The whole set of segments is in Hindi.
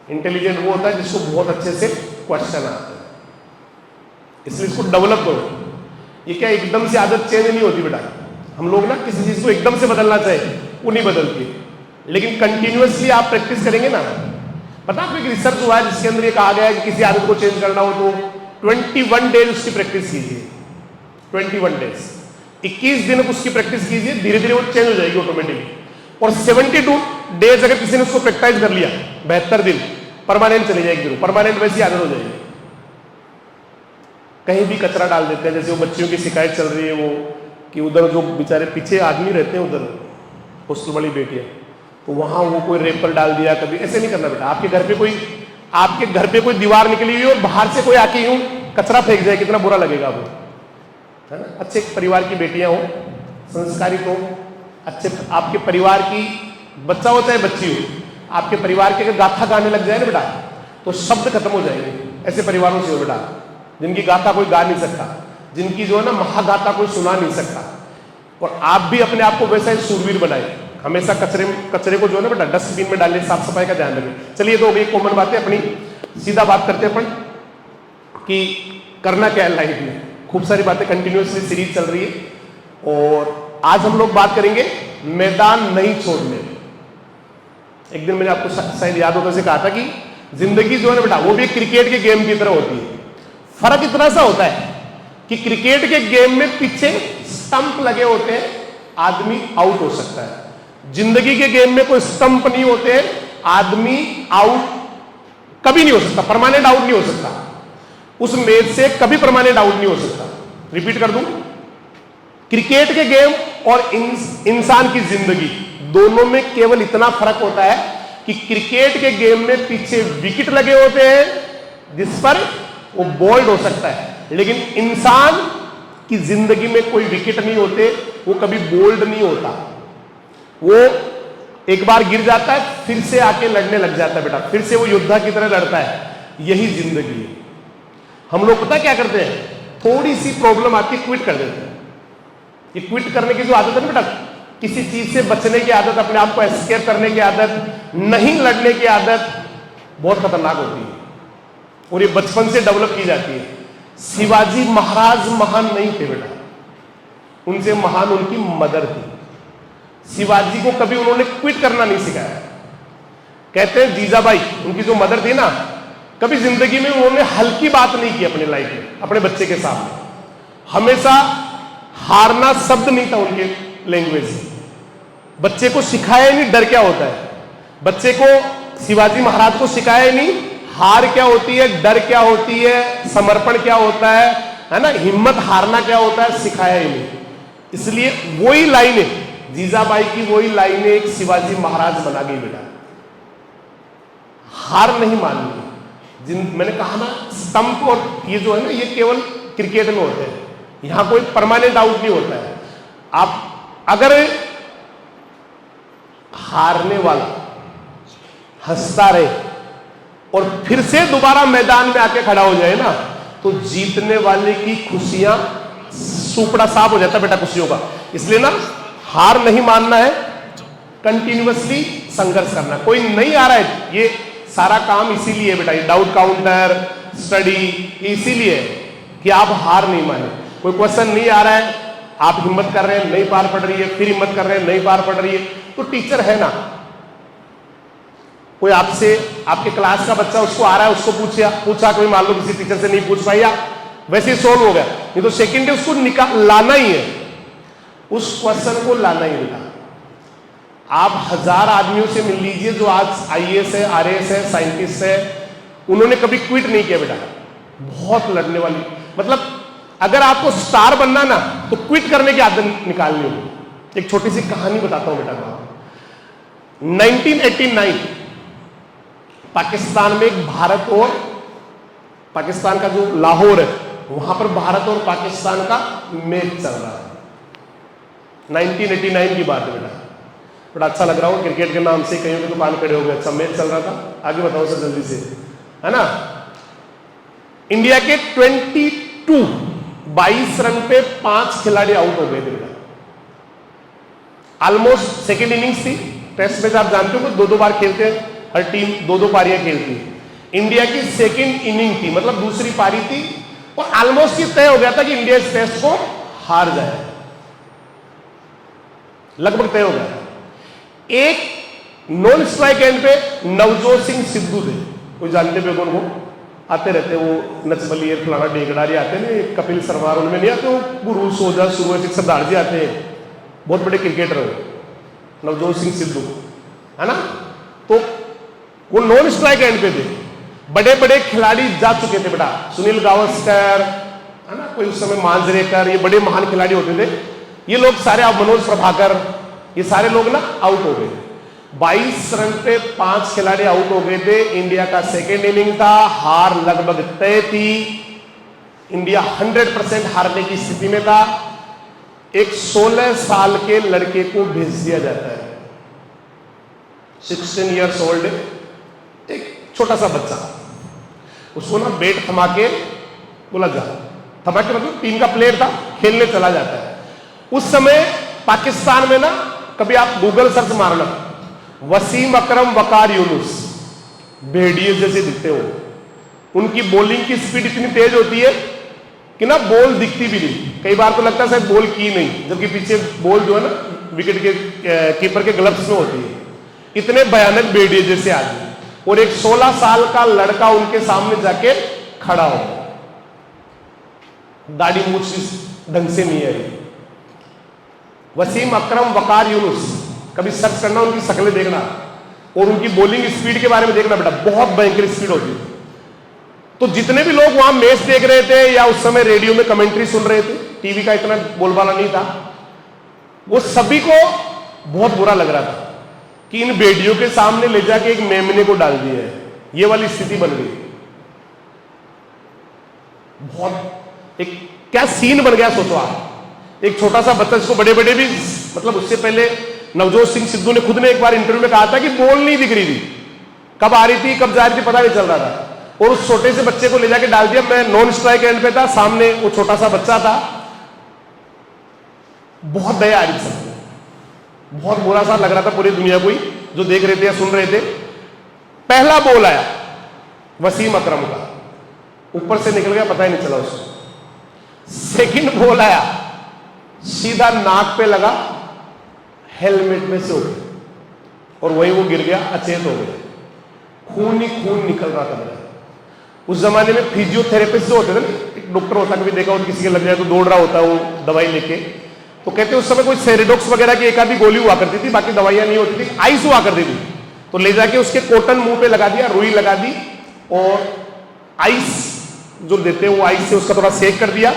इंटेलिजेंट वो होता है जिसको बहुत अच्छे से क्वेश्चन आता है, इसलिए इसको डेवलप करो। ये क्या एकदम से आदत चेंज नहीं होती बेटा। हम लोग ना किसी चीज को एकदम से बदलना चाहिए, वो नहीं बदलती, लेकिन कंटिन्यूअसली आप प्रैक्टिस करेंगे ना। पता आपको एक रिसर्च हुआ है जिसके अंदर ये कहा गया है कि किसी आदत को चेंज करना हो तो 21 डेज उसकी प्रैक्टिस कीजिए। 21 डेज, 21 दिन उसकी प्रैक्टिस कीजिए, धीरे धीरे वो चेंज हो जाएगी ऑटोमेटिकली। और 72 डेज अगर किसी ने उसको प्रैक्टिस कर लिया, 72 दिन, परमानेंट चली जाएगी, परमानेंट वैसी आदत हो जाएगी। कहीं भी कचरा डाल देते हैं, जैसे वो बच्चियों की शिकायत चल रही है वो कि उधर जो बेचारे पीछे आदमी रहते हैं उधर हॉस्टल वाली बेटियां, तो वहां वो कोई रेपर डाल दिया, कभी ऐसे नहीं करना बेटा। आपके घर पे कोई दीवार निकली हुई और बाहर से कोई आके यूं कचरा फेंक जाए, कितना बुरा लगेगा वो, है ना। अच्छे परिवार की बेटियां हो, संस्कारित हो, अच्छे आपके परिवार की बच्चा हो चाहे बच्ची हो, आपके परिवार के अगर गाथा गाने लग जाए ना बेटा तो शब्द खत्म हो जाएंगे। ऐसे परिवारों से हो बेटा जिनकी गाथा कोई गा नहीं सकता, जिनकी जो है ना महागाथा कोई सुना नहीं सकता। और आप भी अपने आप को वैसा ही शूरवीर बनाए, हमेशा कचरे को जो है ना बेटा डस्टबिन में डालिए, साफ सफाई का ध्यान रखें। चलिए, तो हो गई कॉमन बातें अपनी, सीधा बात करते हैं अपन कि करना क्या है लाइफ में। खूब सारी बातें कंटिन्यूसली सीरीज चल रही है और आज हम लोग बात करेंगे मैदान नहीं छोड़ने। एक दिन मैंने आपको शायद याद होता से कहा था कि जिंदगी जो है ना बेटा वो भी क्रिकेट के गेम की तरह होती है। फर्क इतना सा होता है कि क्रिकेट के गेम में पीछे स्टंप लगे होते हैं, आदमी आउट हो सकता है। जिंदगी के गेम में कोई स्टंप नहीं होते हैं, आदमी आउट कभी नहीं हो सकता, परमानेंट आउट नहीं हो सकता। उस मैच से कभी परमानेंट आउट नहीं हो सकता। रिपीट कर दूं, क्रिकेट के गेम और इंसान की जिंदगी दोनों में केवल इतना फर्क होता है कि क्रिकेट के गेम में पीछे विकेट लगे होते हैं जिस पर वो बोल्ड हो सकता है, लेकिन इंसान की जिंदगी में कोई विकेट नहीं होते, वो कभी बोल्ड नहीं होता। वो एक बार गिर जाता है फिर से आके लड़ने लग जाता है बेटा, फिर से वो योद्धा की तरह लड़ता है। यही जिंदगी है। हम लोग पता क्या करते हैं, थोड़ी सी प्रॉब्लम आती है क्विट कर देते हैं। ये क्विट करने की जो आदत है ना बेटा, किसी चीज से बचने की आदत, अपने आप को एस्केप करने की आदत, नहीं लड़ने की आदत बहुत खतरनाक होती है और ये बचपन से डेवलप की जाती है। शिवाजी महाराज महान नहीं थे बेटा, उनसे महान उनकी मदर थी। शिवाजी को कभी उन्होंने क्विट करना नहीं सिखाया। कहते हैं जीजाबाई, उनकी जो मदर थी ना, कभी जिंदगी में उन्होंने हल्की बात नहीं की अपने लाइफ में अपने बच्चे के सामने। हमेशा हारना शब्द नहीं था उनके लैंग्वेज में। बच्चे को सिखाया नहीं डर क्या होता है, बच्चे को शिवाजी महाराज को सिखाया नहीं हार क्या होती है, डर क्या होती है, समर्पण क्या होता है ना, हिम्मत हारना क्या होता है, सिखाया ही नहीं। इसलिए वही लाइनें जीजाबाई की, वही लाइनें एक शिवाजी महाराज बना गई बेटा। हार नहीं माननी। मैंने कहा ना स्टंप और ये जो है ना, ये केवल क्रिकेट में होते हैं, यहां कोई परमानेंट आउट नहीं होता है। आप अगर हारने वाला हंसता रहे और फिर से दोबारा मैदान में आके खड़ा हो जाए ना, तो जीतने वाले की खुशियां सुपड़ा साफ हो जाता बेटा खुशियों का। इसलिए ना हार नहीं मानना है, कंटिन्यूअसली संघर्ष करना। कोई नहीं आ रहा है, ये सारा काम इसीलिए बेटा, ये डाउट काउंटर स्टडी इसीलिए कि आप हार नहीं माने। कोई क्वेश्चन नहीं आ रहा है, आप हिम्मत कर रहे हैं, नहीं पार पड़ रही है, फिर हिम्मत कर रहे हैं, नहीं पार पड़ रही है, तो टीचर है ना, कोई आपसे, आपके क्लास का बच्चा उसको आ रहा है, उसको पूछा कोई, मान लो किसी टीचर से नहीं पूछ पाया, वैसे ही सोल्व हो गया। नहीं तो सेकेंड डे उसको लाना ही है, उस क्वेश्चन को लाना ही बेटा। आप 1000 आदमियों से मिल लीजिए जो आज IAS है, RAS है, साइंटिस्ट है, उन्होंने कभी क्विट नहीं किया बेटा। बहुत लड़ने वाली, मतलब अगर आपको स्टार बनना ना तो क्विट करने की आदत निकालनी होगी। एक छोटी सी कहानी बताता हूं बेटा। 1989 पाकिस्तान में भारत और पाकिस्तान का जो लाहौर है, वहां पर भारत और पाकिस्तान का मैच चल रहा है। 1989 की बात है बेटा। बड़ा अच्छा लग रहा हो क्रिकेट के नाम से, कहीं तो कान खड़े हो गए। अच्छा मैच चल रहा था, आगे बताओ सर जल्दी से, है ना। इंडिया के 22 रन पे 5 खिलाड़ी आउट हो गए थे बेटा। ऑलमोस्ट सेकेंड इनिंग्स थी। टेस्ट मैच आप जानते हो 2-2 बार खेलते हैं, हर टीम 2-2 पारियां खेलती है। इंडिया की सेकंड इनिंग थी, मतलब दूसरी पारी थी, और ऑलमोस्ट ये तय हो गया था कि इंडिया इस टेस्ट को हार जाए, लगभग तय हो गया। एक नॉन स्ट्राइक एंड पे नवजोत सिंह सिद्धू थे, कोई जानते पे उनको, आते रहते वो नचबली फलाना डेगड़ारी आते हैं, कपिल शर्मा उनमें नहीं आते, वो गुरु सोजा सुरज सरदार जी आते हैं, बहुत बड़े क्रिकेटर हो नवजोत सिंह सिद्धू, है ना। तो वो नॉन स्ट्राइक एंड पे थे, बड़े बड़े खिलाड़ी जा चुके थे बेटा, सुनील गावस्कर, है ना, कोई उस समय मांजरेकर, ये बड़े महान खिलाड़ी होते थे। ये लोग सारे, अब मनोज प्रभाकर, ये सारे लोग ना आउट हो गए। 22 रन पे 5 खिलाड़ी आउट हो गए थे। इंडिया का सेकेंड इनिंग था, हार लगभग तय थी, इंडिया 100% हारने की स्थिति में था। एक 16 साल के लड़के को भेज दिया जाता है, 16 ईयर्स ओल्ड, एक छोटा सा बच्चा, उसको ना बैट थमा के बोला जा, थमा के मतलब टीम का प्लेयर था, खेलने चला जाता है। उस समय पाकिस्तान में ना, कभी आप गूगल सर्च मारना, वसीम अकरम, वकार यूनुस, भेड़िए जैसे दिखते हो, उनकी बॉलिंग की स्पीड इतनी तेज होती है कि ना बॉल दिखती भी नहीं, कई बार तो लगता है शायद बॉल की नहीं, जबकि पीछे बॉल जो है ना विकेट के कीपर के ग्लव्स में होती है। इतने भयानक भेड़िए जैसे आदमी, और एक 16 साल का लड़का उनके सामने जाके खड़ा हो, दाढ़ी मूछ ढंग से नहीं आई। वसीम अकरम, वकार यूनुस, कभी सर्च करना, उनकी शक्लें देखना और उनकी बॉलिंग स्पीड के बारे में देखना बेटा, बहुत भयंकर स्पीड होती है। तो जितने भी लोग वहां मैच देख रहे थे या उस समय रेडियो में कमेंट्री सुन रहे थे, टीवी का इतना बोलबाला नहीं था, वो सभी को बहुत बुरा लग रहा था कि इन बेटियों के सामने ले जाके एक मेमने को डाल दिया है, ये वाली स्थिति बन गई। बहुत एक क्या सीन बन गया, सोचो आप, एक छोटा सा बच्चा जिसको बड़े बड़े भी, मतलब उससे पहले नवजोत सिंह सिद्धू ने खुद ने एक बार इंटरव्यू में कहा था कि बॉल नहीं दिख रही थी, कब आ रही थी कब जा रही थी पता नहीं चल रहा था, और उस छोटे से बच्चे को ले जाके डाल दिया। मैं नॉन स्ट्राइक एंड पे था, सामने वो छोटा सा बच्चा था, बहुत दया आ रही थी, बहुत बुरा सा लग रहा था पूरी दुनिया को ही जो देख रहे थे या सुन रहे थे। पहला बॉल आया वसीम अकरम का, ऊपर से निकल गया, पता ही नहीं चला उसको। सेकंड बॉल आया, सीधा नाक पे लगा, हेलमेट में से उठ, और वहीं वो गिर गया, अचेत हो गया, खून ही खून निकल रहा था मेरा। उस जमाने में फिजियोथेरेपिस्ट जो होते थे ना, एक डॉक्टर होता, कभी देखा हो किसी के लग जाए तो दौड़ रहा होता है वो दवाई लेके, तो कहते उस समय कोई सेरेडॉक्स वगैरह की एक आधी गोली हुआ करती थी, बाकी दवाइयां नहीं होती थी, आइस हुआ करती थी, तो ले जाके उसके कॉटन मुंह पे लगा दिया, रुई लगा दी, और आइस जो देते हैं वो आइस से उसका थोड़ा सेक कर दिया,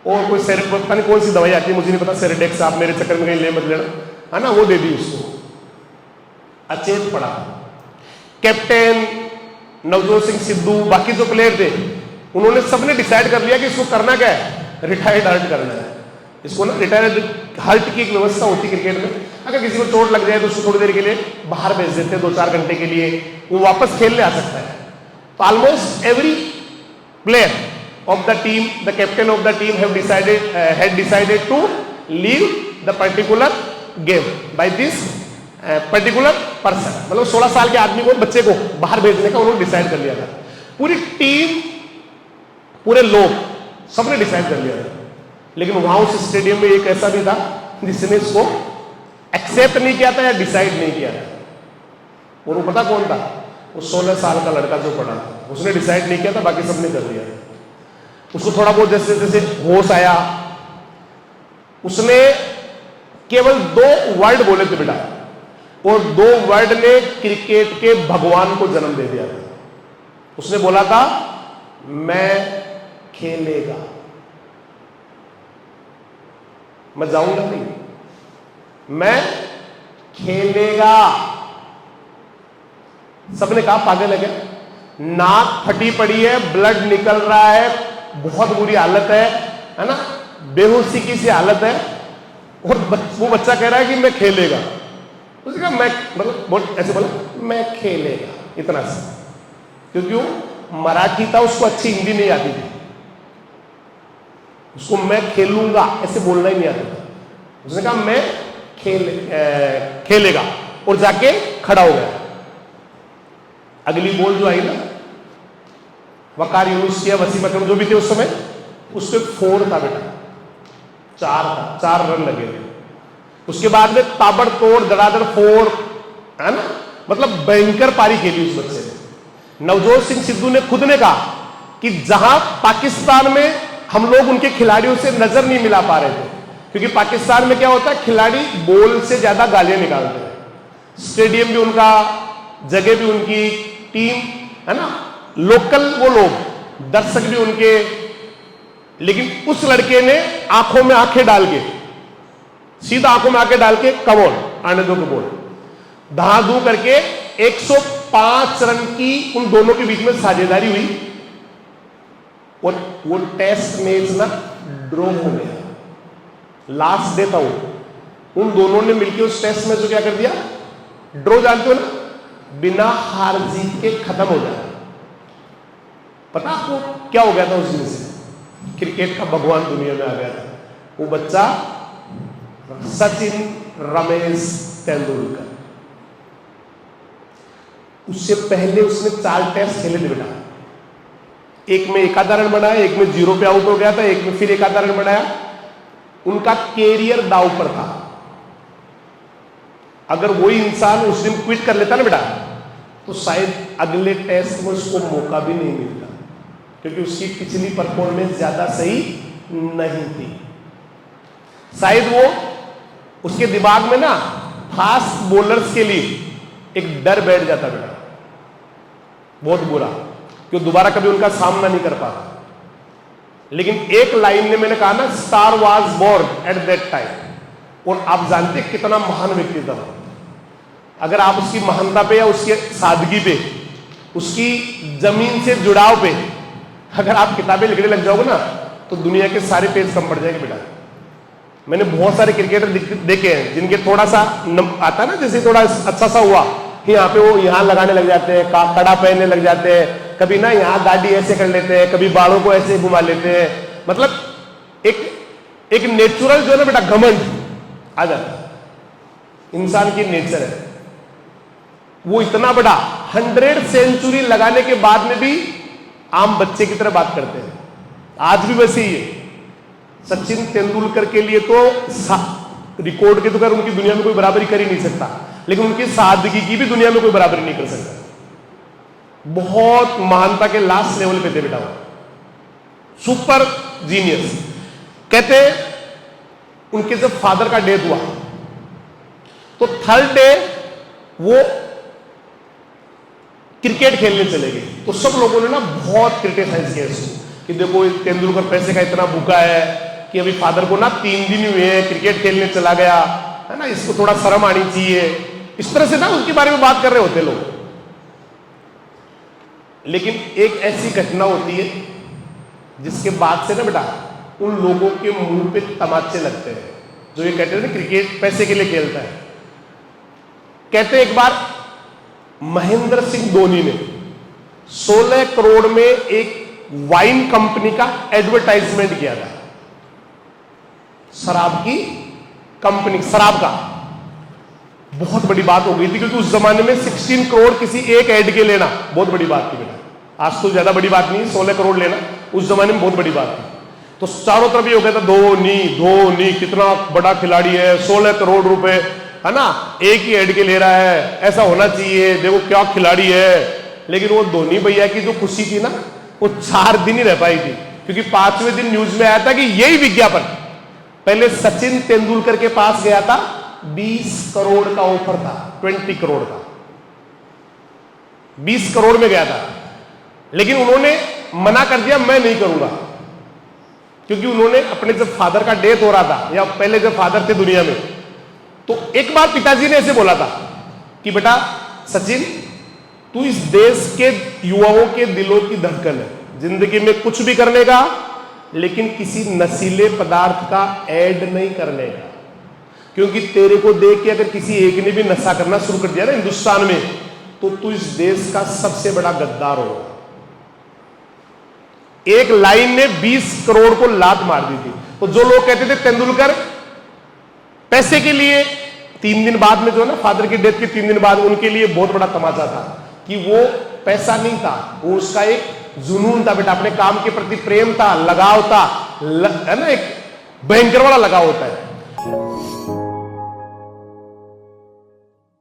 और कोई पता नहीं कौन सी दवाई आती है, मुझे नहीं पता, सेरेडेक्स, आप मेरे चक्कर में कहीं ले मत लेना, है ना, वो दे दी उसको, अचेत पड़ा। कैप्टन नवजोत सिंह सिद्धू, बाकी जो प्लेयर थे, उन्होंने सबने डिसाइड कर लिया कि इसको करना क्या है, रिटायर्ड हर्ट करना है इसको ना। रिटायर्ड हर्ट की एक व्यवस्था होती है क्रिकेट में, अगर किसी को चोट लग जाए तो उसको थोड़ी देर के लिए बाहर भेज देते हैं, 2-4 घंटे के लिए, वो वापस खेलने आ सकता है। तो almost every player of the team, the captain of the team had decided to leave the particular game by this particular person, मतलब 16 साल के आदमी को, बच्चे को बाहर भेजने का उन्होंने डिसाइड कर लिया था। पूरी टीम, पूरे लोग, सबने डिसाइड कर लिया था। लेकिन वहां उस स्टेडियम में एक ऐसा भी था जिसने इसको एक्सेप्ट नहीं किया था या डिसाइड नहीं किया था, और वो पता कौन था? वो 16 साल का लड़का जो पड़ा था, उसने डिसाइड नहीं किया था, बाकी सबने कर लिया था। उसको थोड़ा बहुत जैसे जैसे होश आया, उसने केवल 2 वर्ड बोले थे बेटा, और 2 वर्ड ने क्रिकेट के भगवान को जन्म दे दिया था। उसने बोला था, मैं खेलेगा, मैं जाऊंगा नहीं, मैं खेलेगा। सबने कहा पागल है क्या, नाक फटी पड़ी है, ब्लड निकल रहा है, बहुत बुरी हालत है ना, बेहोशी की सी हालत है, और वो बच्चा कह रहा है कि मैं खेलेगा। उसने कहा मैं, मतलब बहुत ऐसे बोला, मैं खेलेगा, इतना सा, क्योंकि वो मराठी था, उसको अच्छी हिंदी नहीं आती थी, उसको मैं खेलूंगा ऐसे बोलना ही नहीं आता था। उसने कहा मैं खेलेगा, और जाके खड़ा हो गया। अगली बॉल जो आई ना, वकार यूनुस या वसीम अकरम जो भी थे उस समय, उस पर 4 था बेटा, 4 था, 4 रन लगे थे। उसके बाद में ताबड़तोड़ धड़ाधड़ 4, है ना, मतलब भयंकर पारी खेली उस बच्चे ने। नवजोत सिंह सिद्धू ने खुद ने कहा कि जहां पाकिस्तान में हम लोग उनके खिलाड़ियों से नजर नहीं मिला पा रहे थे, क्योंकि पाकिस्तान में क्या होता है, खिलाड़ी बॉल से ज्यादा गालियां निकालते हैं, स्टेडियम भी उनका, जगह भी उनकी, टीम, है ना, लोकल वो लोग, दर्शक भी उनके। लेकिन उस लड़के ने आंखों में आंखें डाल के, सीधा आंखों में आंखें डाल के, कम ऑन, आने दो के बोल, धाधू करके 105 रन की उन दोनों के बीच में साझेदारी हुई और वो टेस्ट मैच ना ड्रॉ हो गया। लास्ट डे था वो, उन दोनों ने मिलकर उस टेस्ट मैच को क्या कर दिया, ड्रॉ, जानते हो ना, बिना हार जीत के खत्म हो जाए। पता आपको क्या हो गया था उस दिन से? क्रिकेट का भगवान दुनिया में आ गया था वो बच्चा, सचिन रमेश तेंदुलकर। उससे पहले उसने 4 टेस्ट खेले थे बेटा, एक में 1 आधा रन बनाया, एक में 0 पे आउट हो गया था, एक में फिर 1 आधा रन बनाया। उनका कैरियर दांव पर था। अगर वही इंसान उस दिन क्विट कर लेता ना बेटा, तो शायद अगले टेस्ट में उसको मौका भी नहीं मिलता, क्योंकि उसकी पिछली परफॉर्मेंस ज्यादा सही नहीं थी। शायद वो, उसके दिमाग में ना फास्ट बॉलर्स के लिए एक डर बैठ जाता बेटा, बहुत बुरा, कि दोबारा कभी उनका सामना नहीं कर पाता। लेकिन एक लाइन ने, मैंने कहा ना, star was born at that time, और आप जानते कितना महान व्यक्ति था। अगर आप उसकी महानता पे या उसकी सादगी पे, उसकी जमीन से जुड़ाव पे अगर आप किताबें लिखने लग जाओगे ना, तो दुनिया के सारे पेज कम पड़ जाएंगे बेटा। मैंने बहुत सारे क्रिकेटर देखे हैं जिनके थोड़ा सा आता है ना, जैसे थोड़ा अच्छा सा हुआ, यहाँ पे वो यहाँ लगाने लग जाते हैं, कड़ा पहनने लग जाते हैं, कभी ना यहाँ दाढ़ी ऐसे कर लेते हैं, कभी बालों को ऐसे घुमा लेते हैं। मतलब एक नेचुरल जो है ना बेटा, घमंड आ जाता है, इंसान की नेचर है। वो इतना बड़ा 100 सेंचुरी लगाने के बाद में भी आम बच्चे की तरह बात करते हैं। आज भी वैसे ही है। सचिन तेंदुलकर के लिए तो रिकॉर्ड के तो कर उनकी दुनिया में कोई बराबरी कर ही नहीं सकता, लेकिन उनकी सादगी की भी दुनिया में कोई बराबरी नहीं कर सकता। बहुत महानता के लास्ट लेवल पे थे बेटा, सुपर जीनियस। कहते उनके जब फादर का डेथ हुआ तो 3rd डे वो क्रिकेट खेलने चले गए। तो सब लोगों ने ना बहुत क्रिटिसाइज किया इसको कि देखो तेंदुलकर पैसे का इतना भूखा है कि अभी फादर को ना 3 दिन हुए हैं, क्रिकेट खेलने चला गया है ना, इसको थोड़ा शर्म आनी चाहिए। इस तरह से ना उनके बारे में बात कर रहे होते लोग। लेकिन एक ऐसी घटना होती है जिसके बाद से ना बेटा उन लोगों के मुंह पे तमाचे लगते हैं, जो ये कहते हैं ना क्रिकेट पैसे के लिए खेलता है। कहते हैं एक बार महेंद्र सिंह धोनी ने 16 करोड़ में एक वाइन कंपनी का एडवर्टाइजमेंट किया था, शराब की कंपनी, शराब का। बहुत बड़ी बात हो गई थी, क्योंकि उस जमाने में 16 करोड़ किसी एक ऐड के लेना बहुत बड़ी बात थी बेटा। आज तो ज्यादा बड़ी बात नहीं, 16 करोड़ लेना उस जमाने में बहुत बड़ी बात थी। तो चारों तरफ ये हो गया था, धोनी कितना बड़ा खिलाड़ी है, 16 करोड़ रुपए है ना एक ही ऐड के ले रहा है, ऐसा होना चाहिए, देखो क्या खिलाड़ी है। लेकिन वो धोनी भैया की जो खुशी थी ना, वो 4 दिन ही रह पाई थी, क्योंकि 5वें दिन न्यूज में आया था कि यही विज्ञापन पहले सचिन तेंदुलकर के पास गया था, 20 करोड़ का ऑफर था, 20 करोड़ का, 20 करोड़ में गया था। लेकिन उन्होंने मना कर दिया, मैं नहीं करूंगा, क्योंकि उन्होंने अपने जब फादर का डेथ हो रहा था, या पहले जब फादर थे दुनिया में, तो एक बार पिताजी ने ऐसे बोला था कि बेटा सचिन, तू इस देश के युवाओं के दिलों की धड़कन है, जिंदगी में कुछ भी करने का, लेकिन किसी नशीले पदार्थ का ऐड नहीं करने का, क्योंकि तेरे को देख के अगर किसी एक ने भी नशा करना शुरू कर दिया ना हिंदुस्तान में, तो तू इस देश का सबसे बड़ा गद्दार होगा। एक लाइन ने 20 करोड़ को लात मार दी थी। तो जो लोग कहते थे तेंदुलकर पैसे के लिए, 3 दिन बाद में जो ना फादर की डेथ के 3 दिन बाद उनके लिए बहुत बड़ा तमाचा था कि वो पैसा नहीं था, वो उसका एक जुनून था बेटा, अपने काम के प्रति प्रेम था, लगाव था, है ना, एक भयंकर वाला लगाव होता है।